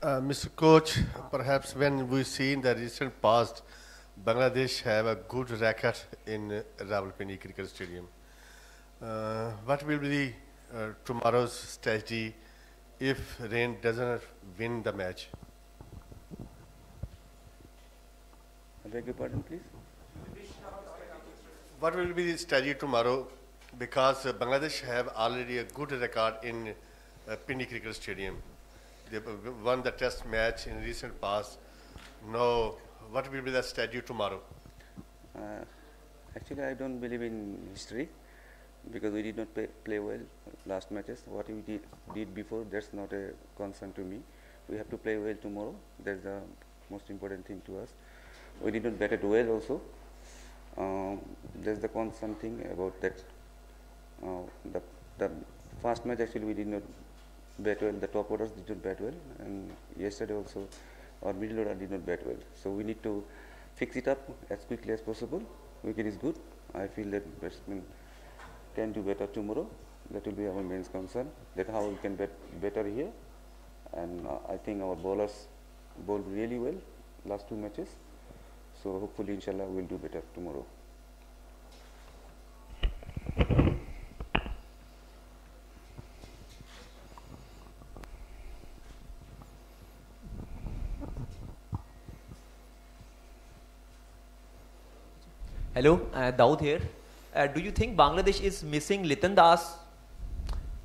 Mr. Coach, perhaps when we see in the recent past, Bangladesh have a good record in Rawalpindi Cricket Stadium. What will be tomorrow's strategy if Rain doesn't win the match? I beg your pardon, please. What will be the strategy tomorrow? Because Bangladesh have already a good record in Pindi Cricket Stadium. They won the test match in recent past. Now, what will be the strategy tomorrow? Actually, I don't believe in history because we did not play well last matches. What we did before, that's not a concern to me. We have to play well tomorrow. That's the most important thing to us. We did not bat it well also. There's the constant thing about that. The first match actually we did not bat well. The top orders did not bat well, and yesterday also our middle order did not bat well. So we need to fix it up as quickly as possible. Wicket is good. I feel that batsmen can do better tomorrow. That will be our main concern. That how we can bat better here. And I think our bowlers bowled really well last two matches. So hopefully, inshallah, we'll do better tomorrow. Hello, Daud here. Do you think Bangladesh is missing Litan Das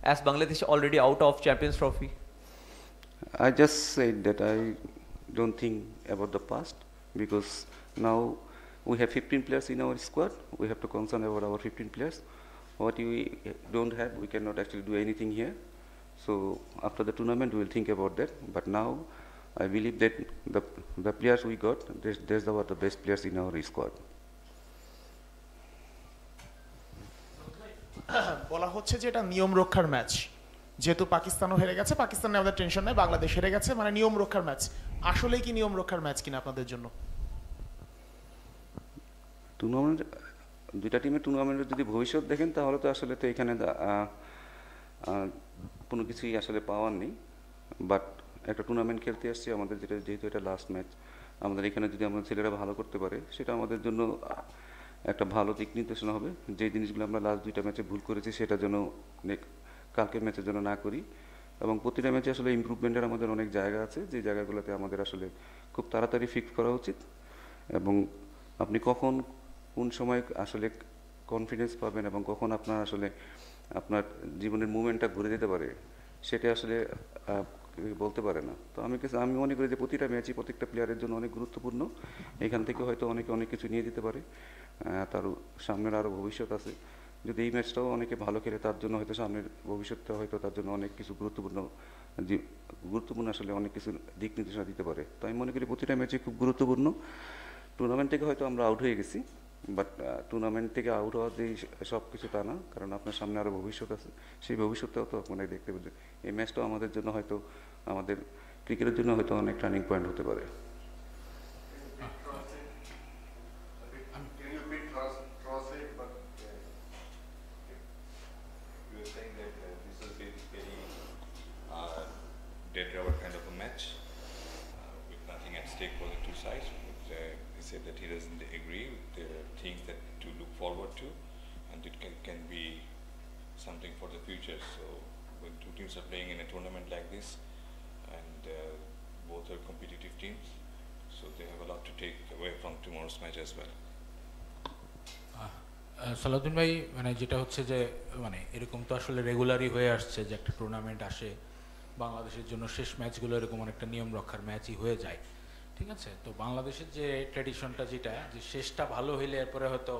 as Bangladesh already out of Champions Trophy? I just said that I don't think about the past because now we have 15 players in our squad. We have to concern about our 15 players. What we don't have, we cannot actually do anything here. So after the tournament, we will think about that. But now, I believe that the players we got, these are the best players in our squad. বলা হচ্ছে যে এটা নিয়ম রক্ষার match যেহেতু পাকিস্তানও হেরে গেছে পাকিস্তানে আমাদের টেনশন নাই বাংলাদেশ হেরে গেছে মানে নিয়ম রক্ষার ম্যাচ আসলেই কি নিয়ম রক্ষার ম্যাচ কিনা আপনাদের জন্য টুর্নামেন্ট দুইটা টিমের টুর্নামেন্টের যদি ভবিষ্যৎ দেখেন তাহলে তো আসলে তো এখানে কোনো কিছুই আসলে পাওয়ার নেই বাট একটা টুর্নামেন্ট খেলতে আসছি আমাদের যেহেতু এটা লাস্ট ম্যাচ আমাদের এখানে যদি আমাদের ছেলেরা ভালো করতে পারে সেটা আমাদের জন্য একটা ভালো দিক নির্দেশনা হবে যে জিনিসগুলো আমরা লাস্ট দুইটা ম্যাচে ভুল করেছি সেটা যেন কালকের ম্যাচের জন্য না করি এবং প্রতিটা ম্যাচে আসলে ইমপ্রুভমেন্টের আমাদের অনেক জায়গা আছে যে জায়গাগুলোতে আমাদের আসলে খুব তাড়াতাড়ি ফিক্স করা উচিত এবং আপনি কখন কোন সময় আসলে কনফিডেন্স পাবেন এবং কখন আপনার আসলে আপনার জীবনের মুভমেন্টটা ঘুরে যেতে পারে সেটা আসলে বলতে পারে না তো আমি মনে করি যে প্রতিটা ম্যাচই প্রত্যেকটা প্লেয়ারের জন্য অনেক গুরুত্বপূর্ণ এখান থেকে হয়তো অনেকে অনেক কিছু নিয়ে দিতে পারে তার সামনের আরও ভবিষ্যৎ আছে যদি এই ম্যাচটাও অনেকে ভালো খেলে তার জন্য হয়তো সামনের ভবিষ্যৎটা হয়তো তার জন্য অনেক কিছু গুরুত্বপূর্ণ আসলে অনেক কিছু দিক নির্দেশনা দিতে পারে তো আমি মনে করি প্রতিটা ম্যাচই খুব গুরুত্বপূর্ণ টুর্নামেন্ট থেকে হয়তো আমরা আউট হয়ে গেছি বাট টুর্নামেন্ট থেকে আউট হওয়া যে সব কিছু তা না কারণ আপনার সামনে আরও ভবিষ্যৎ আছে সেই ভবিষ্যৎটাও তো আপনাকে দেখতে পাবে এই ম্যাচটাও আমাদের জন্য হয়তো আমাদের ক্রিকেটের জন্য হয়তো অনেক টার্নিং পয়েন্ট হতে পারে dead rubber kind of a match with nothing at stake for the two sides. But, he said that he doesn't agree with the things that to look forward to, and it can be something for the future. So when two teams are playing in a tournament like this, and both are competitive teams, so they have a lot to take away from tomorrow's match as well. Salauddin ভাই মানে যেটা হচ্ছে যে মানে এরকম তো আসলে রেগুলারই হয়ে আসছে যে একটা টুর্নামেন্ট আসে বাংলাদেশের জন্য শেষ ম্যাচগুলো এরকম অনেকটা নিয়ম রক্ষার ম্যাচই হয়ে যায় ঠিক আছে তো বাংলাদেশের যে ট্র্যাডিশনটা যেটা যে শেষটা ভালো হইলে এরপরে হয়তো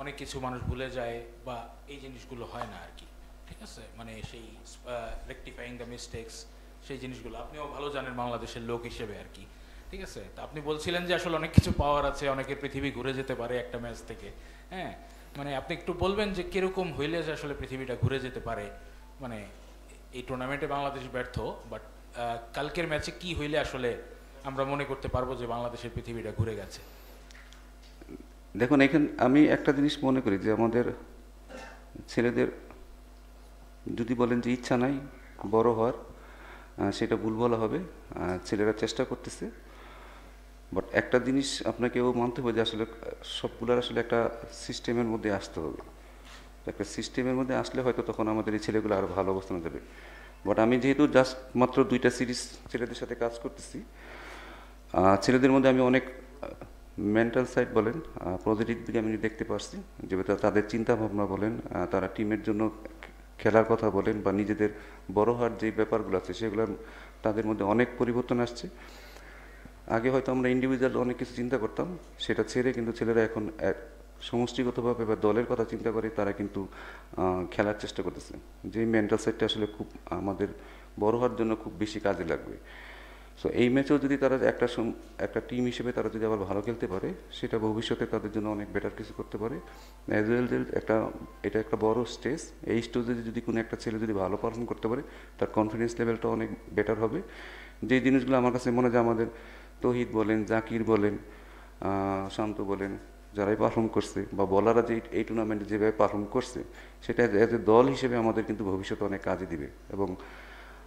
অনেক কিছু মানুষ ভুলে যায় বা এই জিনিসগুলো হয় না আর কি ঠিক আছে মানে সেই রেকটিফাইং দ্য মিস্টেকস সেই জিনিসগুলো আপনিও ভালো জানেন বাংলাদেশের লোক হিসেবে আর কি ঠিক আছে তো আপনি বলছিলেন যে আসলে অনেক কিছু পাওয়ার আছে অনেকের পৃথিবী ঘুরে যেতে পারে একটা ম্যাচ থেকে হ্যাঁ মানে আপনি একটু বলবেন যে কিরকম হইলে যে আসলে পৃথিবীটা ঘুরে যেতে পারে মানে এই টুর্নামেন্টে বাংলাদেশ ব্যর্থ বাট কালকের ম্যাচে কি হইলে আসলে আমরা মনে করতে পারবো যে বাংলাদেশের পৃথিবীটা ঘুরে গেছে দেখুন এখানে আমি একটা জিনিস মনে করি যে আমাদের ছেলেদের যদি বলেন যে ইচ্ছা নাই বড় হওয়ার সেটা ভুল বলা হবে। ছেলেরা চেষ্টা করতেছে, বাট একটা জিনিস আপনাকেও মানতে হবে যে আসলে সবগুলোর আসলে একটা সিস্টেমের মধ্যে আসতে হবে। একটা সিস্টেমের মধ্যে আসলে হয়তো তখন আমাদের এই ছেলেগুলো আরও ভালো অবস্থানে যাবে। বাট আমি যেহেতু জাস্ট মাত্র 2টা সিরিজ ছেলেদের সাথে কাজ করতেছি, ছেলেদের মধ্যে আমি অনেক মেন্টাল সাইড বলেন, পজিটিভ দিকে আমি দেখতে পারছি, যে তাদের চিন্তা ভাবনা বলেন, তারা টিমের জন্য খেলার কথা বলেন বা নিজেদের বড় হওয়ার যে ব্যাপারগুলো আছে সেগুলো তাদের মধ্যে অনেক পরিবর্তন আসছে। আগে হয়তো আমরা ইন্ডিভিজুয়াল অনেক কিছু চিন্তা করতাম, সেটা ছেড়ে কিন্তু ছেলেরা এখন সমষ্টিগতভাবে বা দলের কথা চিন্তা করে তারা কিন্তু খেলার চেষ্টা করতেছে। যে মেন্টাল সাইডটা আসলে খুব আমাদের বড় হওয়ার জন্য খুব বেশি কাজে লাগবে। সো এই ম্যাচেও যদি তারা একটা টিম হিসেবে তারা যদি আবার ভালো খেলতে পারে, সেটা ভবিষ্যতে তাদের জন্য অনেক বেটার কিছু করতে পারে। অ্যাজ ওয়েল এটা একটা বড় স্টেজ, এই স্টেজে যদি কোনো একটা ছেলে যদি ভালো পারফর্ম করতে পারে, তার কনফিডেন্স লেভেলটা অনেক বেটার হবে। যে জিনিসগুলো আমার কাছে মনে হয় যে আমাদের তৌহিদ বলেন, জাকির বলেন, শান্ত বলেন, যারাই পারফর্ম করছে বা বলাররা যে এই টুর্নামেন্টে যেভাবে পারফর্ম করছে, সেটা অ্যাজ এ দল হিসেবে আমাদের কিন্তু ভবিষ্যতে অনেক কাজে দিবে। এবং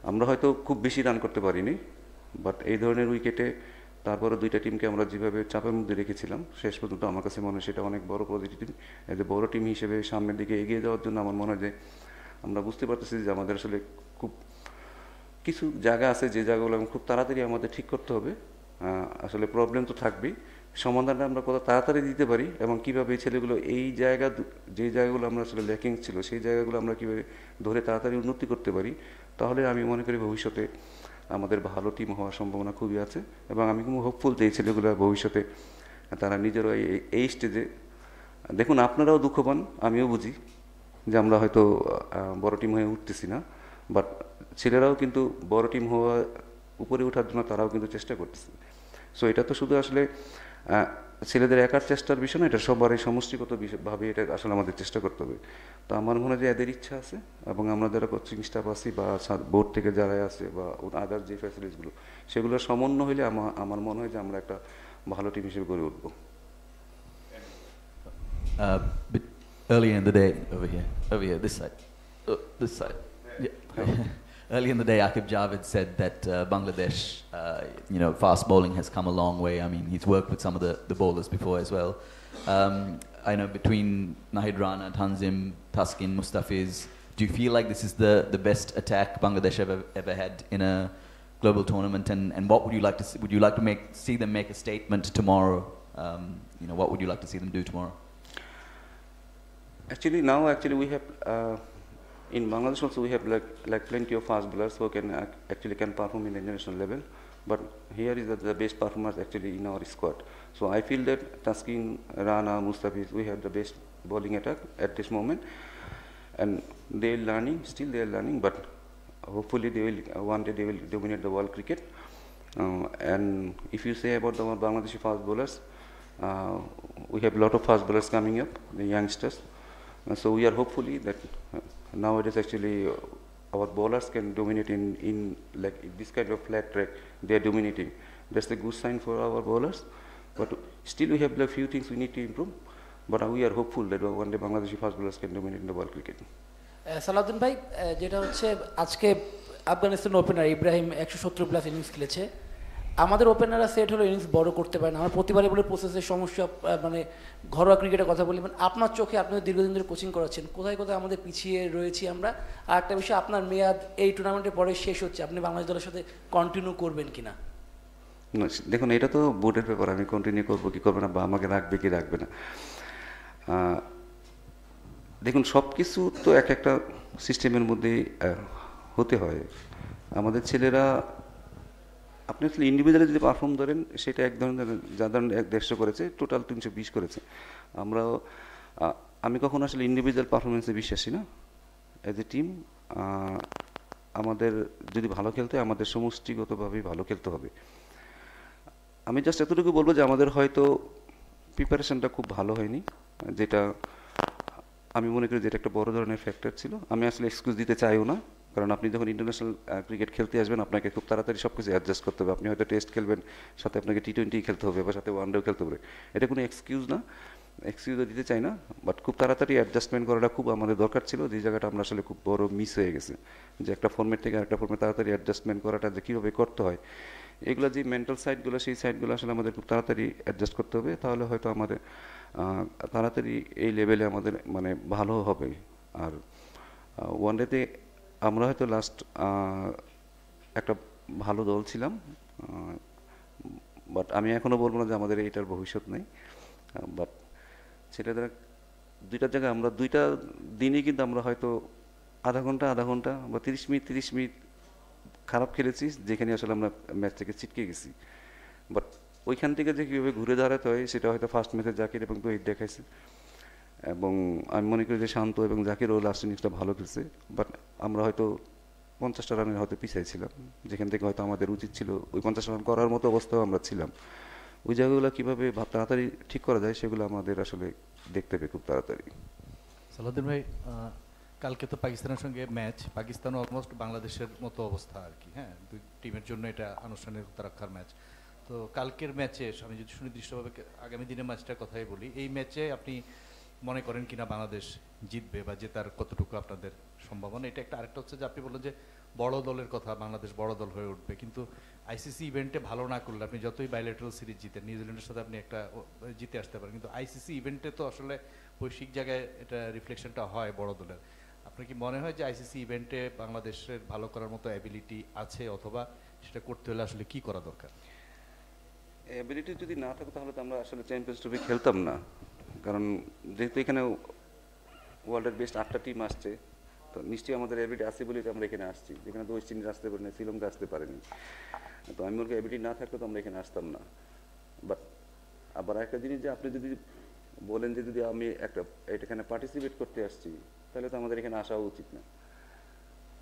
আমরা হয়তো খুব বেশি রান করতে পারিনি, বাট এই ধরনের উইকেটে তারপরে 2টা টিমকে আমরা যেভাবে চাপের মধ্যে রেখেছিলাম শেষ পর্যন্ত, আমার কাছে মনে হয় সেটা অনেক বড় পজিটিভ। এজ এ বড় টিম হিসেবে সামনের দিকে এগিয়ে যাওয়ার জন্য আমার মনে হয় যে আমরা বুঝতে পারতেছি যে আমাদের আসলে খুব কিছু জায়গা আছে যে জায়গাগুলো খুব তাড়াতাড়ি আমাদের ঠিক করতে হবে। আসলে প্রবলেম তো থাকবেই, সমাধানটা আমরা কত তাড়াতাড়ি দিতে পারি এবং কীভাবে এই ছেলেগুলো এই যে জায়গাগুলো আমরা আসলে ল্যাকিং ছিল সেই জায়গাগুলো আমরা কীভাবে ধরে তাড়াতাড়ি উন্নতি করতে পারি, তাহলে আমি মনে করি ভবিষ্যতে আমাদের ভালো টিম হওয়ার সম্ভাবনা খুবই আছে। এবং আমি খুব হোপফুল যে এই ছেলেগুলো ভবিষ্যতে তারা নিজেরও এই স্টেজে, দেখুন আপনারাও দুঃখ পান, আমিও বুঝি যে আমরা হয়তো বড় টিম হয়ে উঠতেছি না, বাট ছেলেরাও কিন্তু বড় টিম হওয়া উপরে ওঠার জন্য তারাও কিন্তু চেষ্টা করতেছে। সো এটা তো শুধু আসলে ছেলেদের একার চেষ্টার বিষয় না, এটা সবারই সমষ্টিগত ভাবে এটা আসলে আমাদের চেষ্টা করতে হবে। তো আমার মনে হয় যে এদের ইচ্ছা আছে এবং আমরা যারা কোচিং স্টাফ আছি বা বোর্ড থেকে যারা আছে বা আদার যে ফ্যাসিলিটিসগুলো, সেগুলোর সমন্বয় হলে আমার মনে হয় যে আমরা একটা ভালো টিম হিসেবে গড়ে উঠবো। But earlier in the day, over here, this side, yeah. Earlier in the day, Akib Javed said that Bangladesh, fast bowling has come a long way. I mean, he's worked with some of the bowlers before as well. I know between Nahid Rana, Tanzim, Taskin, Mustafiz, do you feel like this is the best attack Bangladesh ever had in a global tournament? And what would you like to see? Would you like to see them make a statement tomorrow? What would you like to see them do tomorrow? Actually, we have in Bangladesh also we have like plenty of fast bowlers who can perform in the international level. But here is the best performers actually in our squad. So I feel that Taskin, Rana, Mustafiz, we have the best bowling attack at this moment, and they are learning. But hopefully one day they will dominate the world cricket. And if you say about the Bangladeshi fast bowlers, we have a lot of fast bowlers coming up, the youngsters. So we are hopefully that nowadays actually our bowlers can dominate in like this kind of flat track. They are dominating. That's a good sign for our bowlers. But still we have a few things we need to improve. But we are hopeful that one day Bangladeshi fast bowlers can dominate in the world cricket. Salauddin ভাই, যেটা হচ্ছে আজকে Afghanistan opener Ibrahim 170+ innings খেলেছে। আমাদের ওপেনাররা set হলো innings বড় করতে পারে না। আমরা প্রতিবারই বলে প্রসেসের সমস্যা, মানে ঘরোয়া ক্রিকেটের কথা বলি। মানে আপনার চোখে, আপনি দীর্ঘদিন ধরে কোচিং করাচ্ছেন, কোথায় কোথায় আমাদের পিছিয়ে রয়েছি আমরা? আর একটা বিষয়, আপনার মেয়াদ এই টুর্নামেন্টের পরে শেষ হচ্ছে, আপনি বাংলাদেশ দলের সাথে কন্টিনিউ করবেন কিনা? দেখুন, এটা তো বোর্ডের ব্যাপার, আমি কন্টিনিউ করবো কি করবো না বা আমাকে রাখবে কি রাখবে না। দেখুন, সব কিছু তো একটা সিস্টেমের মধ্যে হতে হয়। আমাদের ছেলেরা, আপনি আসলে ইন্ডিভিজুয়ালি যদি পারফর্ম ধরেন, সেটা এক ধরনের, যা ধরনের 150 করেছে, টোটাল 320 করেছে। আমি কখনো আসলে ইন্ডিভিজুয়াল পারফরমেন্সে বিশ্বাসী না। অ্যাজ এ টিম আমাদের যদি ভালো খেলতে হয়, আমাদের সমষ্টিগতভাবেই ভালো খেলতে হবে। আমি জাস্ট এতটুকু বলবো যে আমাদের হয়তো প্রিপারেশনটা খুব ভালো হয়নি, যেটা আমি মনে করি যেটা একটা বড় ধরনের ফ্যাক্টর ছিল। আমি আসলে এক্সকিউজ দিতে চাইও না, কারণ আপনি যখন ইন্টারন্যাশনাল ক্রিকেট খেলতে আসবেন, আপনাকে খুব তাড়াতাড়ি সব কিছু অ্যাডজাস্ট করতে হবে। আপনি হয়তো টেস্ট খেলবেন, সাথে আপনাকে T20 খেলতে হবে বা সাথে ওয়ানডেও খেলতে হবে, এটা কোনো এক্সকিউজ না। এক্সকিউজও দিতে চাই না, বাট খুব তাড়াতাড়ি অ্যাডজাস্টমেন্ট করাটা খুব আমাদের দরকার ছিল, যে জায়গাটা আমরা আসলে খুব বড় মিস হয়ে গেছে, যে একটা ফর্মেট থেকে আরেকটা ফর্মে তাড়াতাড়ি অ্যাডজাস্টমেন্ট করাটা যে কীভাবে করতে হয়, এগুলো যে মেন্টাল সাইডগুলো, সেই সাইডগুলো আসলে আমাদের খুব তাড়াতাড়ি অ্যাডজাস্ট করতে হবে, তাহলে হয়তো আমাদের তাড়াতাড়ি এই লেভেলে আমাদের মানে ভালো হবে। আর ওয়ানডেতে আমরা হয়তো লাস্ট একটা ভালো দল ছিলাম, বাট আমি এখনও বলবো না যে আমাদের এইটার ভবিষ্যৎ নেই, বাট সেটা দ্বারা দুইটার জায়গায় আমরা দুইটা দিনই কিন্তু আমরা হয়তো আধা ঘন্টা বা 30 মিনিট খারাপ খেলেছি, যেখানে আসলে আমরা ম্যাচ থেকে ছিটকে গেছি, বাট ওইখান থেকে যে কীভাবে ঘুরে দাঁড়াতে হয় সেটা হয়তো ফার্স্ট ম্যাচে জাকির এবং তহিদ দেখাইছে, এবং আমি মনে করি যে শান্ত এবং জাকিরও লাস্ট ইনিংসটা ভালো খেলছে, বাট আমরা হয়তো 50টা রানের হয়তো পিছিয়ে ছিলাম, যেখান থেকে হয়তো আমাদের উচিত ছিল ওই 50 রান করার মতো অবস্থাও আমরা ছিলাম। ওই জায়গাগুলো কীভাবে তাড়াতাড়ি ঠিক করা যায় সেগুলো আমাদের আসলে দেখতে হবে খুব তাড়াতাড়ি। সালাউদ্দিন ভাই, কালকে তো পাকিস্তানের সঙ্গে ম্যাচ, পাকিস্তানও অলমোস্ট বাংলাদেশের মতো অবস্থা আর কি, হ্যাঁ, দুই টিমের জন্য এটা আনুষ্ঠানিকতা রক্ষার ম্যাচ। তো কালকের ম্যাচে আমি যদি সুনির্দিষ্টভাবে আগামী দিনের ম্যাচটার কথাই বলি, এই ম্যাচে আপনি মনে করেন কিনা বাংলাদেশ জিতবে বা জেতার কতটুকু আপনাদের সম্ভাবনা? এটা একটা। আরেকটা হচ্ছে যে আপনি বললেন যে বড় দলের কথা, বাংলাদেশ বড় দল হয়ে উঠবে, কিন্তু আইসিসি ইভেন্টে ভালো না করলে আপনি যতই বাইলেটারাল সিরিজ জিতেন, নিউজিল্যান্ডের সাথে আপনি একটা জিতে আসতে পারেন, কিন্তু আইসিসি ইভেন্টে তো আসলে বৈশ্বিক জায়গায় এটা রিফ্লেকশনটা হয় বড় দলের। আপনার কি মনে হয় যে আইসিসি ইভেন্টে বাংলাদেশের ভালো করার মতো অ্যাবিলিটি আছে, অথবা সেটা করতে হলে আসলে কি করা দরকার? অ্যাবিলিটি যদি না থাকতো তাহলে তো আমরা আসলে চ্যাম্পিয়ন্স ট্রফি খেলতাম না, কারণ যেহেতু এখানে ওয়ার্ল্ডের বেস্ট 8টা টিম আসছে, তো নিশ্চয়ই আমাদের অ্যাবিলিটি আছে বলেই তো আমরা এখানে আসছি, যেখানে তো ওয়েস্ট ইন্ডিজ আসতে পারেনি, শ্রীলঙ্কা আসতে পারেনি, তো আমি বলবো অ্যাবিলিটি না থাকলে তো আমরা এখানে আসতাম না। বাট আবার একটা জিনিস, যে আপনি যদি বলেন যে যদি আমি এখানে পার্টিসিপেট করতে আসছি, তাহলে তো আমাদের এখানে আসা উচিত না।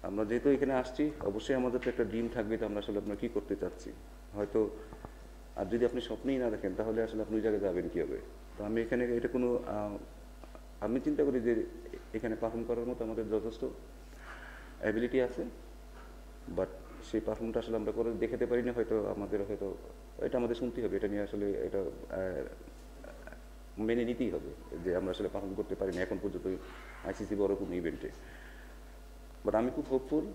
আমরা যেহেতু এখানে আসছি, অবশ্যই আমাদের তো একটা ড্রিম থাকবে, তো আমরা আসলে আপনার কী করতে চাচ্ছি হয়তো, আর যদি আপনি স্বপ্নেই না দেখেন তাহলে আসলে আপনি ওই জায়গায় যাবেন কীভাবে? তো আমি এখানে এটা কোনো আমি চিন্তা করি যে এখানে পারফর্ম করার মতো আমাদের যথেষ্ট অ্যাবিলিটি আছে, বাট সেই পারফর্মটা আসলে আমরা করে দেখাতে পারি না, হয়তো এটা আমাদের শুনতেই হবে, এটা নিয়ে আসলে এটা মেনে নিতেই হবে যে আমরা আসলে পারফর্ম করতে পারি না এখন পর্যন্ত আইসিসি বড় কোনো ইভেন্টে। বাট আমি খুব হোপফুল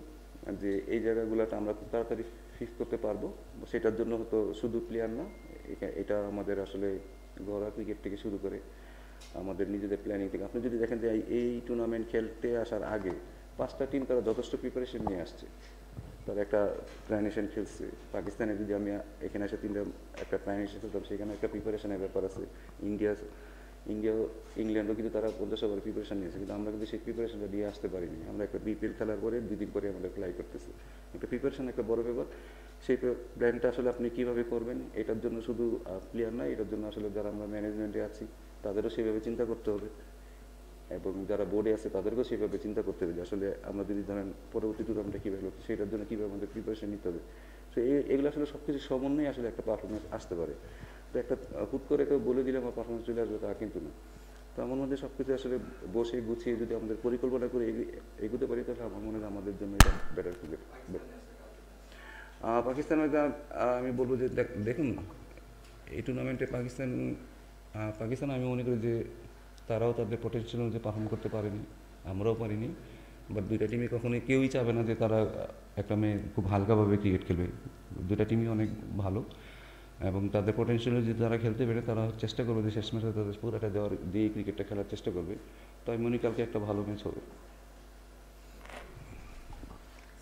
যে এই জায়গাগুলোতে আমরা খুব তাড়াতাড়ি ফিক্স করতে পারবো, সেটার জন্য হয়তো শুধু প্লেয়ার না, এটা আমাদের আসলে ঘরোয়া ক্রিকেট থেকে শুরু করে আমাদের নিজেদের প্ল্যানিং থেকে। আপনি যদি দেখেন যে এই টুর্নামেন্ট খেলতে আসার আগে 5টা টিম তারা যথেষ্ট প্রিপারেশন নিয়ে আসছে, তারা একটা প্ল্যানেশন খেলছে। পাকিস্তানে যদি আমি এখানে এসে একটা প্ল্যানেশন খেলতাম, সেখানে একটা প্রিপারেশনের ব্যাপার আছে। ইংল্যান্ডও কিন্তু তারা 50 ওভার প্রিপারেশন নিয়েছে, কিন্তু আমরা কিন্তু সেই প্রিপারেশনটা দিয়ে আসতে পারিনি। আমরা একটা বিপিএল খেলার পরে 2 দিন পরে আমরা ফ্লাই করতেছি। একটা প্রিপারেশন একটা বড় ব্যাপার। সেই প্ল্যানটা আসলে আপনি কীভাবে করবেন, এটার জন্য শুধু প্লেয়ার না, এটার জন্য আসলে যারা আমরা ম্যানেজমেন্টে আছি তাদেরও সেভাবে চিন্তা করতে হবে, এবং যারা বোর্ডে আছে তাদেরকেও সেভাবে চিন্তা করতে হবে যে আসলে আমরা যদি ধরেন পরবর্তী টুর্নামেন্টে কীভাবে হচ্ছে, সেটার জন্য কীভাবে আমাদের প্রিপারেশন নিতে হবে। তো এগুলো আসলে সব কিছু সমন্বয়ে আসলে একটা পারফরমেন্স আসতে পারে। তো একটা হুট করে কেউ বলে দিলে আমার পারফরমেন্স চলে আসবে তা কিন্তু না। তো আমার মধ্যে সব কিছু আসলে বসে গুছিয়ে যদি আমাদের পরিকল্পনা করে এগোতে পারি, তাহলে আমার মনে হয় আমাদের জন্য এটা বেটার ক্রিকেট। পাকিস্তানের আমি বলবো যে দেখুন, এই টুর্নামেন্টে পাকিস্তান আমি মনে করি যে তারাও তাদের পটেনশিয়াল অনুযায়ী পারফর্ম করতে পারেনি, আমরাও পারিনি। বাট দুইটা টিমই কখনোই কেউই চাবে না যে তারা একটা মেয়ে খুব হালকাভাবে ক্রিকেট খেলবে। দুইটা টিমই অনেক ভালো, এবং তাদের পটেনশিয়াল যে যারা খেলতে পারে তারা চেষ্টা করবে যে শেষ ম্যাচে তাদের পুরোটা দিয়ে ক্রিকেটটা খেলার চেষ্টা করবে। তো আমি মনে কালকে একটা ভালো ম্যাচ হবে।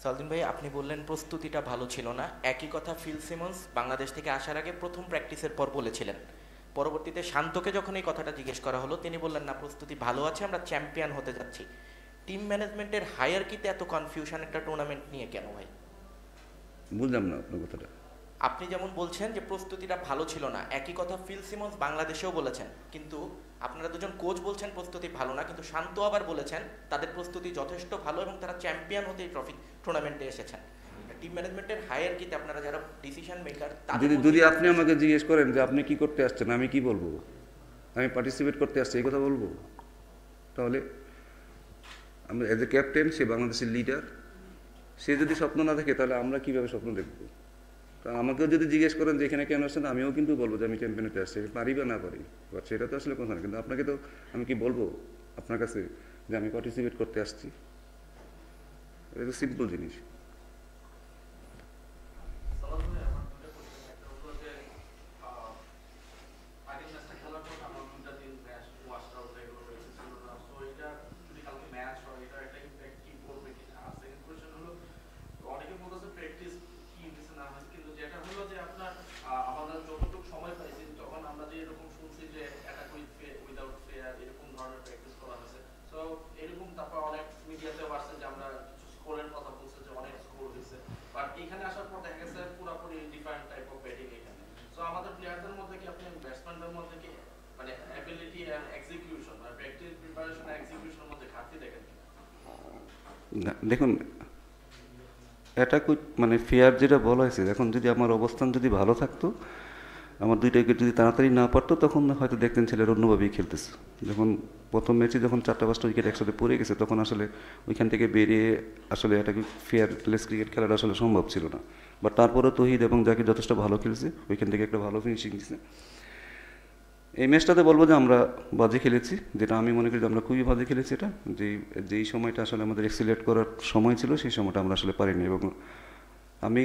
সালদিন ভাই, আপনি বললেন প্রস্তুতিটা ভালো ছিল না, একই কথা ফিল সিমন্স বাংলাদেশ থেকে আসার আগে প্রথম প্র্যাকটিসের পর বলেছিলেন। পরবর্তীতে শান্তকে যখন এই কথাটা জিজ্ঞেস করা হলো, তিনি বললেন না, প্রস্তুতি ভালো আছে, আমরা চ্যাম্পিয়ন হতে যাচ্ছি। টিম ম্যানেজমেন্টের হায়ারকিতে এত কনফিউশন একটা টুর্নামেন্ট নিয়ে কেন ভাই? বুঝলাম না আপনার কথাটা। আপনি যেমন বলছেন যে প্রস্তুতিটা ভালো ছিল না, একই কথা ফিল সিমন্স বাংলাদেশেও বলেছেন, কিন্তু আপনারা দুজন কোচ বলছেন প্রস্তুতি ভালো না, কিন্তু শান্ত আবার বলেছেন তাদের প্রস্তুতি যথেষ্ট ভালো এবং তারা চ্যাম্পিয়ন হতে ট্রফি টুর্নামেন্টে এসেছেন। টিম ম্যানেজমেন্টের হায়ারকিতে আপনারা যারা ডিসিশন মেকার, যদি আপনি আমাকে জিজ্ঞেস করেন যে আপনি কি করতে আসছেন, আমি কি বলবো? আমি পার্টিসিপেট করতে আসছি এই কথা বলবো? তাহলে আমি এজ এ ক্যাপ্টেন, সে বাংলাদেশের লিডার, সে যদি স্বপ্ন না থাকে তাহলে আমরা কিভাবে স্বপ্ন দেখব? তা আমাকেও যদি জিজ্ঞেস করেন যে এখানে কেন আসছেন, আমিও কিন্তু বলবো যে আমি চ্যাম্পিয়নেতে আসছি, পারি বা না পারি, বাট সেটা তো আসলে কথা না। কিন্তু আপনাকে তো আমি কি বলবো আপনার কাছে যে আমি পার্টিসিপেট করতে আসছি? এটা তো সিম্পল জিনিস। দেখুন এটা মানে ফেয়ার যেটা বলা হয়েছে, এখন যদি আমার অবস্থান যদি ভালো থাকতো, আমার 2টা উইকেট যদি তাড়াতাড়ি না পারতো, তখন হয়তো দেখতেন ছেলেরা অন্যভাবেই খেলতেছে। যখন প্রথম ম্যাচে যখন 4টা-5টা উইকেট একসাথে পড়ে গেছে, তখন আসলে ওইখান থেকে বেরিয়ে আসলে এটা ফেয়ারলেস ক্রিকেট খেলাটা আসলে সম্ভব ছিল না। বাট তারপরে তহিদ এবং জাকির যথেষ্ট ভালো খেলছে, ওইখান থেকে একটা ভালো ফিনিশিং দিচ্ছে। এই ম্যাচটাতে বলবো যে আমরা বাজে খেলেছি, যেটা আমি মনে করি যে আমরা খুবই বাজে খেলেছি। এটা যেই সময়টা আসলে আমাদের এক্সিলেট করার সময় ছিল, সেই সময়টা আমরা আসলে পারিনি। এবং আমি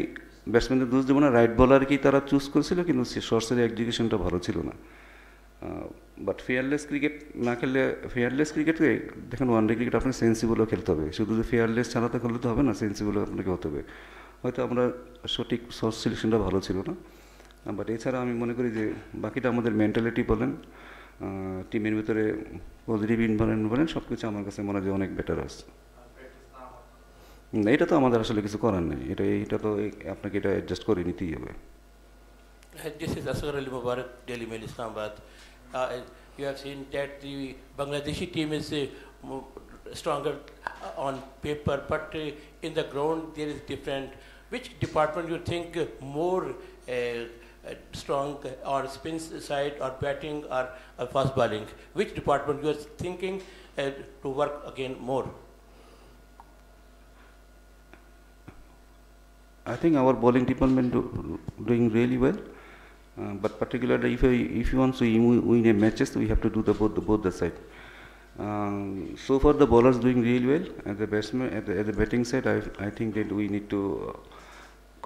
ব্যাটসম্যানদের দোষ দেবো না, রাইট বলারকেই তারা চুজ করেছিল, কিন্তু শর্টসের এক্সিকিউশনটা ভালো ছিল না। বাট ফেয়ারলেস ক্রিকেট না খেললে, ফেয়ারলেস ক্রিকেটে দেখেন ওয়ানডে ক্রিকেট আপনাকে সেন্সিবলও খেলতে হবে, শুধু যে ফেয়ারলেস ছাড়াতে খেলতে তো হবে না, সেন্সিবলও আপনাকে হতে হবে। হয়তো আমরা সঠিক শর্ট সিলেকশনটা ভালো ছিল না, বাট এছাড়া আমি মনে করি যে বাকিটা আমাদের মেন্টালিটি বলেন, টিমের ভিতরে পজিটিভ ইনভারনমেন্ট বলেন, সব কিছু আমার কাছে মনে হয় যে অনেক বেটার আছে। না, এটা তো আমাদের আসলে কিছু করার নেই, এটা তো আপনাকে এটা অ্যাডজাস্ট করে নিতেই হবে। This is Asghar Ali Mubarak, Daily Mail, Islamabad. You have seen that the Bangladeshi team is stronger on paper, but in the ground there is different. Which department you think more strong, or spin side, or batting, or fast bowling? Which department you are thinking to work again more? I think our bowling department doing really well, but particularly if you want to win a matches, we have to do both the side. So far the bowlers doing really well. As a batsman, at the batting side, I think that we need to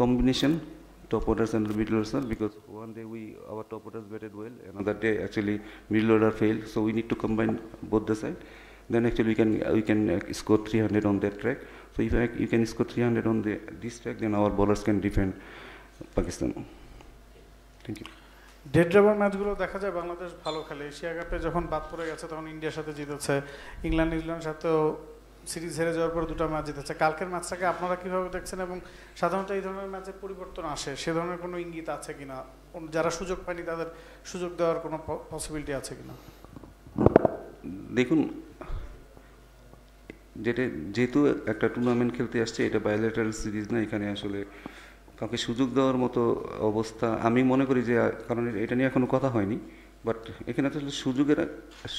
combination top orders and middle orders, because one day our top orders batted well, another day actually middle order failed. So we need to combine both the side. Then actually we can score 300 on that track. So if you can score 300 on this track, then our bowlers can defend Pakistan. Thank you. Dead driver ম্যাচগুলো দেখা যায় বাংলাদেশ ভালো খেলে। Asia কাপে যখন বাদ পড়ে গেছে তখন ইন্ডিয়ার সাথে জিতেছে, ইংল্যান্ড নিউজিল্যান্ডের সাথেও সিরিজ হেরে যাওয়ার পর 2টা ম্যাচ জিতেছে। কালকের ম্যাচটাকে আপনারা কীভাবে দেখছেন, এবং সাধারণত এই ধরনের ম্যাচে পরিবর্তন আসে, সে ধরনের কোনো ইঙ্গিত আছে কিনা? যারা সুযোগ পায়নি তাদের সুযোগ দেওয়ার কোনো পসিবিলিটি আছে কিনা? দেখুন, যেহেতু একটা টুর্নামেন্ট খেলতে আসছে, এটা বায়োলেটারাল সিরিজ না, এখানে আসলে কাউকে সুযোগ দেওয়ার মতো অবস্থা আমি মনে করি যে, কারণ এটা নিয়ে এখনো কথা হয়নি, বাট এখানে আসলে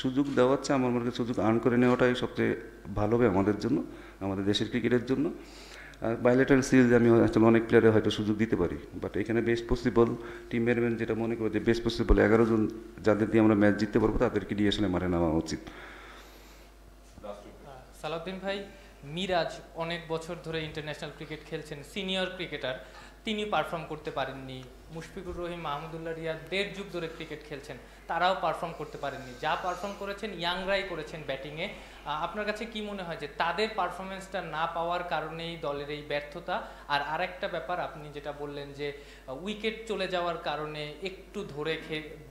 সুযোগ দেওয়া হচ্ছে, আমার মনে হয় সুযোগ আর্ন করে নেওয়াটাই সবচেয়ে ভালো হবে আমাদের জন্য, আমাদের দেশের ক্রিকেটের জন্য। আর বায়োলেটারাল সিরিজে আমি আসলে অনেক প্লেয়ারে হয়তো সুযোগ দিতে পারি, বাট এখানে বেস্ট পসিবল টিম ম্যানেজমেন্ট যেটা মনে করে যে বেস্ট পসিবল 11 জন যাদের দিয়ে আমরা ম্যাচ জিততে পারবো, তাদেরকে দিয়ে আসলে মাঠে নেওয়া উচিত। সালাউদ্দিন ভাই, মিরাজ অনেক বছর ধরে ইন্টারন্যাশনাল ক্রিকেট খেলছেন, সিনিয়র ক্রিকেটার, তিনি পারফর্ম করতে পারেননি। মুশফিকুর রহিম, মাহমুদুল্লাহ রিয়াদ 1.5 যুগ ধরে ক্রিকেট খেলছেন, তারাও পারফর্ম করতে পারেননি। যা পারফর্ম করেছেন ইয়াংরাই করেছেন ব্যাটিংয়ে। আপনার কাছে কি মনে হয় যে তাদের পারফরমেন্সটা না পাওয়ার কারণেই দলের এই ব্যর্থতা? আর আরেকটা ব্যাপার, আপনি যেটা বললেন যে উইকেট চলে যাওয়ার কারণে একটু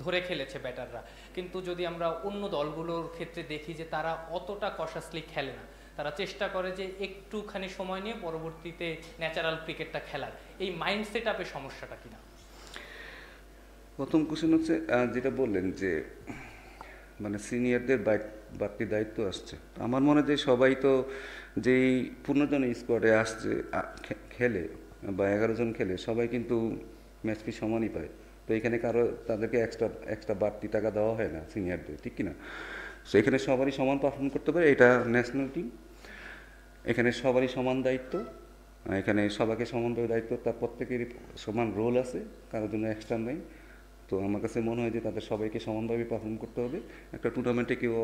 ধরে খেলেছে ব্যাটাররা, কিন্তু যদি আমরা অন্য দলগুলোর ক্ষেত্রে দেখি যে তারা অতটা কশাসলি খেলে না, তারা চেষ্টা করে যে একটুখানি সময় নিয়ে পরবর্তীতে ন্যাচারাল ক্রিকেটটা খেলার। এই মাইন্ডসেট আপে সমস্যাটা কিনা? প্রথম কোশ্চেন হচ্ছে যেটা বললেন যে মানে সিনিয়রদের বাড়তি দায়িত্ব আসছে, আমার মনে হয় যে সবাই তো যেই 15 জন স্কোয়াডে আসছে খেলে বা 11 জন খেলে, সবাই কিন্তু ম্যাচ ফি সমানই পায়। তো এখানে তাদেরকে এক্সট্রা বাড়তি টাকা দেওয়া হয় না সিনিয়রদের, ঠিক কিনা? সো এখানে সবারই সমান পারফর্ম করতে পারে, এটা ন্যাশনাল টিম, এখানে সবারই সমান দায়িত্ব। এখানে সবাইকে সমানভাবে দায়িত্ব, তার প্রত্যেকেরই সমান রোল আছে, কারোর জন্য এক্সট্রা নেই। তো আমার কাছে মনে হয় যে তাদের সবাইকে সমানভাবে পারফর্ম করতে হবে। একটা টুর্নামেন্টে কেউ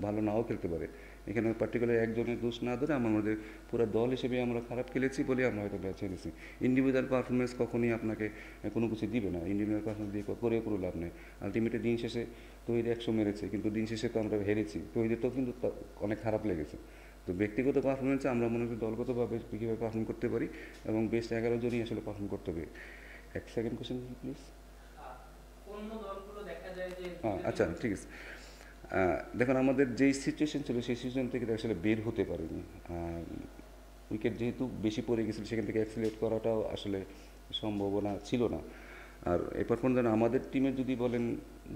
ভালো নাও খেলতে পারে, এখানে পার্টিকুলার একজনের দোষ না ধরে আমার মধ্যে পুরো দল হিসেবে আমরা খারাপ খেলেছি বলে আমরা হয়তো ম্যাচ হেরেছি। ইন্ডিভিজুয়াল পারফরমেন্স কখনই আপনাকে কোনো কিছু দিবে না, ইন্ডিভিজুয়াল পারফরমেন্স দিয়ে করে লাভ নেই। আলটিমেটলি দিন শেষে তৈরি 100 মেরেছে, কিন্তু দিন শেষে তো আমরা হেরেছি, তৈরিতেও কিন্তু অনেক খারাপ লেগেছে। তো ব্যক্তিগত পারফরমেন্সে আমরা মনে করি দলগতভাবে কীভাবে পারফর্ম করতে পারি এবং বেস্ট 11 জনই আসলে পারফর্ম করতে হবে। এক সেকেন্ড কোয়েশ্চেন প্লিজ। আচ্ছা ঠিক আছে, দেখুন আমাদের যেই সিচুয়েশন ছিল সেই সিচুয়েশন থেকে আসলে বের হতে পারিনি। উইকেট যেহেতু বেশি পড়ে গেছিল, সেখান থেকে অ্যাক্সিলেট করাটাও আসলে সম্ভাবনা ছিল না। আর এরপর যেন আমাদের টিমের যদি বলেন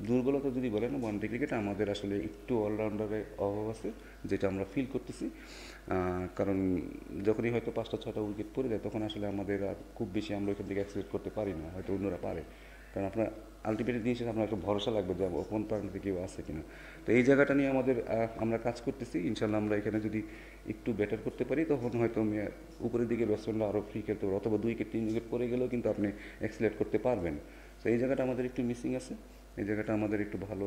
দুর্বলতা, যদি বলেন ওয়ানডে ক্রিকেটে আমাদের আসলে একটু অলরাউন্ডারের অভাব আছে, যেটা আমরা ফিল করতেছি। কারণ যখনই হয়তো 5টা-6টা উইকেট পড়ে যায়, তখন আসলে আমাদের আর খুব বেশি আমরা ওইখান থেকে অ্যাক্সিলেট করতে পারি না, হয়তো অন্যরা পারে। কারণ আপনার আলটিমেটলি জিনিস আপনার একটা ভরসা লাগবে যে কোন প্রান্তে কেউ আছে কিনা। তো এই জায়গাটা নিয়ে আমরা কাজ করতেছি। ইনশাল্লাহ আমরা এখানে যদি একটু বেটার করতে পারি, তখন হয়তো উপরের দিকে ব্যাটসম্যানরা আরও ফ্রি খেলতে পারবে, অথবা 2 উইকেট 3 উইকেট পড়ে গেলেও কিন্তু আপনি এক্সিলেট করতে পারবেন। তো এই জায়গাটা আমাদের একটু মিসিং আছে, এই জায়গাটা আমাদের একটু ভালো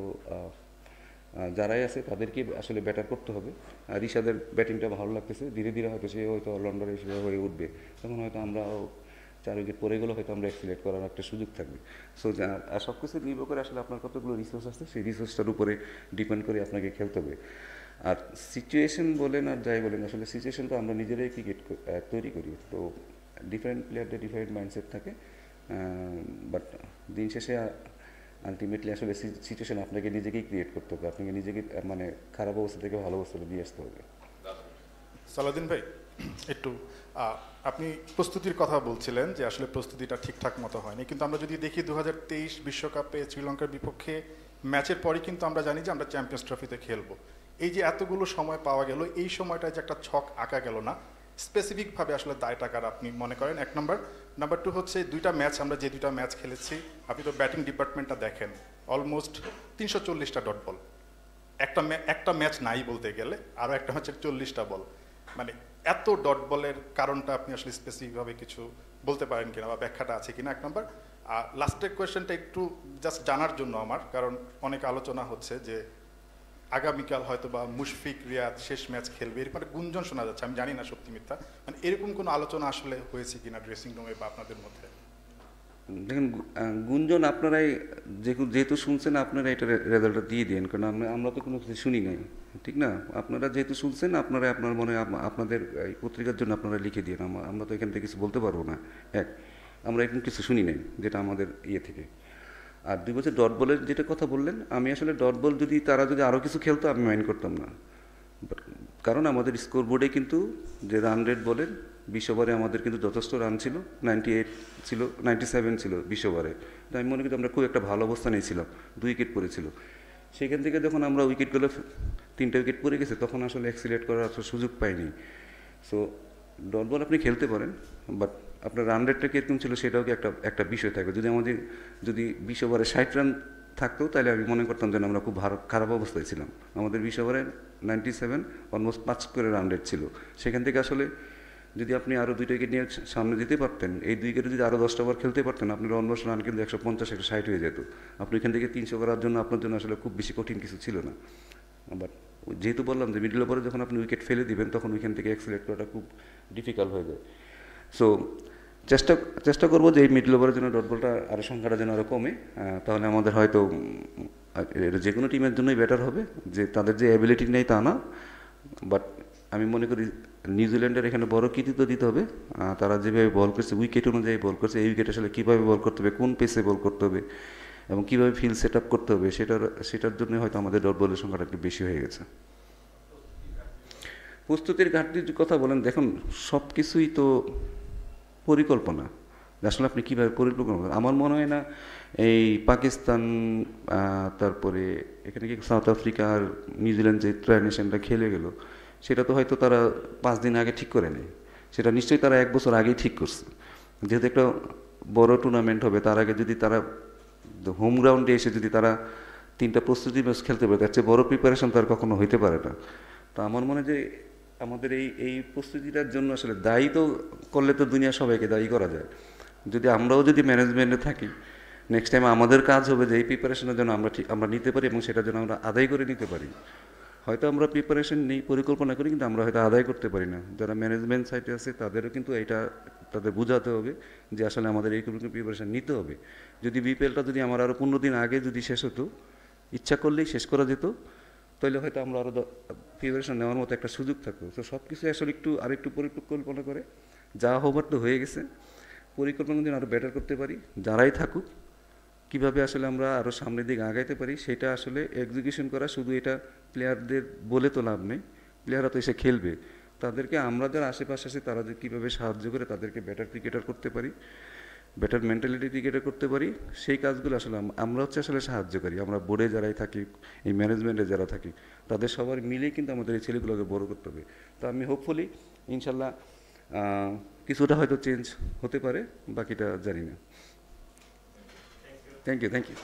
যারাই আছে তাদেরকে আসলে ব্যাটার করতে হবে। আর রিশাদের ব্যাটিংটা ভালো লাগতেছে, ধীরে ধীরে হয়তো সে হয়তো অলরাউন্ডার হিসেবে হয়ে উঠবে, তখন হয়তো আমরাও 4 উইকেট পরে গেলেও হয়তো আমরা এক্সিলেট করার একটা সুযোগ থাকবে। সো আর সব কিছু নির্ভর করে আসলে আপনার কতগুলো রিসোর্স আছে, সেই রিসোর্সটার উপরে ডিপেন্ড করে আপনাকে খেলতে হবে। আর সিচুয়েশন বলেন আর যাই বলেন, আসলে সিচুয়েশন তো আমরা নিজেরাই ক্রিকেট তৈরি করি। তো ডিফারেন্ট প্লেয়ারদের ডিফারেন্ট মাইন্ডসেট থাকে, বাট দিন শেষে আলটিমেটলি আসলে সিচুয়েশন আপনাকে নিজেকেই ক্রিয়েট করতে হবে, আপনাকে নিজেকে মানে খারাপ অবস্থা থেকে ভালো অবস্থাতে নিয়ে আসতে হবে। সালাউদ্দিন ভাই, একটু আপনি প্রস্তুতির কথা বলছিলেন যে আসলে প্রস্তুতিটা ঠিকঠাক মতো হয়নি, কিন্তু আমরা যদি দেখি 2023 বিশ্বকাপে শ্রীলঙ্কার বিপক্ষে ম্যাচের পরই কিন্তু আমরা জানি যে আমরা চ্যাম্পিয়ন্স ট্রফিতে খেলবো। এই যে এতগুলো সময় পাওয়া গেল, এই সময়টায় যে একটা ছক আঁকা গেল না, স্পেসিফিকভাবে আসলে দায়টা কার আপনি মনে করেন? 1 নম্বর। নাম্বার 2 হচ্ছে 2টা ম্যাচ, আমরা যে 2টা ম্যাচ খেলেছি, আপনি তো ব্যাটিং ডিপার্টমেন্টটা দেখেন, অলমোস্ট 340টা ডট বল, একটা ম্যাচ নাই বলতে গেলে, আরও একটা ম্যাচের 40টা বল। মানে এত ডট বলের কারণটা আপনি আসলে স্পেসিফিকভাবে কিছু বলতে পারেন কিনা, বা ব্যাখ্যাটা আছে কিনা? 1 নম্বর। আর লাস্টের কোয়েশ্চেনটা একটু জাস্ট জানার জন্য আমার, কারণ অনেক আলোচনা হচ্ছে যে আগামীকাল হয়তো বা মুশফিক রিয়াদ শেষ ম্যাচ খেলবে, এরকম একটা গুঞ্জন শোনা যাচ্ছে, আমি জানি না সত্যি মিথ্যা, মানে এরকম কোনো আলোচনা আসলে হয়েছে কিনা ড্রেসিং রুমে বা আপনাদের মধ্যে? দেখেন, গুঞ্জন আপনারাই যেহেতু শুনছেন, আপনারা এটা রেজাল্টটা দিয়ে দিন, কারণ আমরা তো কোনো কিছু শুনি নাই, ঠিক না? আপনারা যেহেতু শুনছেন, আপনারা আপনার মনে আপনাদের এই পত্রিকার জন্য আপনারা লিখে দিন, আমরা তো এখান থেকে কিছু বলতে পারবো না। আমরা এখন কিছু শুনি নাই যেটা আমাদের থেকে। আর 2 বছর ডট বলের যেটা কথা বললেন, আমি আসলে ডট বল যদি তারা যদি আরও কিছু খেলতো আমি মাইন্ড করতাম না, কারণ আমাদের স্কোর বোর্ডে কিন্তু যে রান রেট বলেন, 20 ওভারে আমাদের কিন্তু যথেষ্ট রান ছিল, 98 ছিল, 97 ছিল 20 ওভারে। আমি মনে করি আমরা খুব একটা ভালো অবস্থানেই ছিলাম, 2 উইকেট পড়েছিল। সেখান থেকে যখন আমরা উইকেটগুলো 3টা উইকেট পড়ে গেছে, তখন আসলে অ্যাক্সিলেট করার সুযোগ পাইনি। সো ডট বল আপনি খেলতে পারেন, বাট আপনার রান রেটটা কীরকম ছিল সেটাও কি একটা বিষয় থাকবে। যদি 20 ওভারে 60 রান থাকতো, তাহলে আমি মনে করতাম যেন আমরা খুব খারাপ অবস্থায় ছিলাম। আমাদের 20 ওভারে 97, অলমোস্ট 5 করে রান রেট ছিল। সেখান থেকে আসলে যদি আপনি আরও 2টা উইকেট নিয়ে সামনে দিতে পারতেন, এই 2 উইকেটে যদি আরও 10টা ওভার খেলতে পারতেন, আপনার অলমোস্ট রান কিন্তু 150-160 হয়ে যেত। আপনি এখান থেকে 300 করার জন্য আপনার জন্য আসলে খুব বেশি কঠিন কিছু ছিল না। বাট যেহেতু বললাম যে মিডল ওভারে যখন আপনি উইকেট ফেলে দিবেন, তখন ওইখান থেকে অ্যাক্সিলেট করাটা খুব ডিফিকাল্ট হয়ে যায়। সো চেষ্টা করবো যে এই মিডল ওভারের জন্য ডট বলটা আরও সংখ্যাটা যেন আরও কমে, তাহলে আমাদের হয়তো যে কোনো টিমের জন্যই বেটার হবে। যে তাদের যে অ্যাবিলিটি নেই তা না, বাট আমি মনে করি নিউজিল্যান্ডের এখানে বড় কৃতিত্ব দিতে হবে। তারা যেভাবে বল করছে, উইকেট অনুযায়ী বল করছে, এই উইকেট আসলে কীভাবে বল করতে হবে, কোন পেসে বল করতে হবে এবং কীভাবে ফিল্ড সেট আপ করতে হবে, সেটার জন্য হয়তো আমাদের ডট বলের সংখ্যাটা একটু বেশি হয়ে গেছে। প্রস্তুতির ঘাটতির কথা বলেন, দেখুন সব কিছুই তো পরিকল্পনা, আসলে আপনি কীভাবে পরিকল্পনা করেন। আমার মনে হয় না এই পাকিস্তান, তারপরে এখানে কি সাউথ আফ্রিকা আর নিউজিল্যান্ড যে ট্রাইনেশনটা খেলে গেল, সেটা তো হয়তো তারা 5 দিন আগে ঠিক করে নেই, সেটা নিশ্চয়ই তারা 1 বছর আগেই ঠিক করছে। যেহেতু একটা বড় টুর্নামেন্ট হবে, তার আগে যদি তারা হোম গ্রাউন্ডে এসে যদি তারা 3টা প্রস্তুতি ম্যাচ খেলতে পারে, তার চেয়ে বড় প্রিপারেশন তার কখনো হইতে পারে না। তো আমার মনে হয় যে আমাদের এই প্রস্তুতিটার জন্য আসলে দায়ী তো করলে তো দুনিয়া সবাইকে দায়ী করা যায়। যদি আমরাও যদি ম্যানেজমেন্টে থাকি, নেক্সট টাইম আমাদের কাজ হবে যে এই প্রিপারেশনের জন্য আমরা নিতে পারি এবং সেটার জন্য আমরা আদায় করে নিতে পারি। হয়তো আমরা প্রিপারেশন নেই, পরিকল্পনা করি, কিন্তু আমরা হয়তো আদায় করতে পারি না। যারা ম্যানেজমেন্ট সাইটে আছে তাদেরও কিন্তু এটা তাদের বোঝাতে হবে যে আসলে আমাদের এই প্রিপারেশন নিতে হবে। যদি বিপিএলটা যদি আমার আরও 15 দিন আগে যদি শেষ হতো, ইচ্ছা করলেই শেষ করা যেত, তাহলে হয়তো আমরা আরও প্রিপারেশন নেওয়ার মতো একটা সুযোগ থাকতো। তো সব কিছু আসলে আরেকটু পরিকল্পনা করে, যা হবার তো হয়ে গেছে, পরিকল্পনা যদি আরও বেটার করতে পারি, যারাই থাকুক কীভাবে আসলে আমরা আরও সামনের দিকে আগাইতে পারি সেটা আসলে এক্সিকিউশন করা। শুধু এটা প্লেয়ারদের বলে তো লাভ নেই, প্লেয়াররা তো এসে খেলবে, তাদেরকে আমরা যারা আশেপাশে আছি তারা যে কীভাবে সাহায্য করে তাদেরকে বেটার ক্রিকেটার করতে পারি, বেটার মেন্টালিটি ক্রিকেটার করতে পারি, সেই কাজগুলো আসলে আমরা হচ্ছে আসলে সাহায্যকারী। আমরা বোর্ডে যারাই থাকি, এই ম্যানেজমেন্টে যারা থাকি, তাদের সবার মিলেই কিন্তু আমাদের এই ছেলেগুলোকে বড় করতে হবে। তো আমি হোপফুলি ইনশাল্লাহ কিছুটা হয়তো চেঞ্জ হতে পারে, বাকিটা জানি না। Thank you.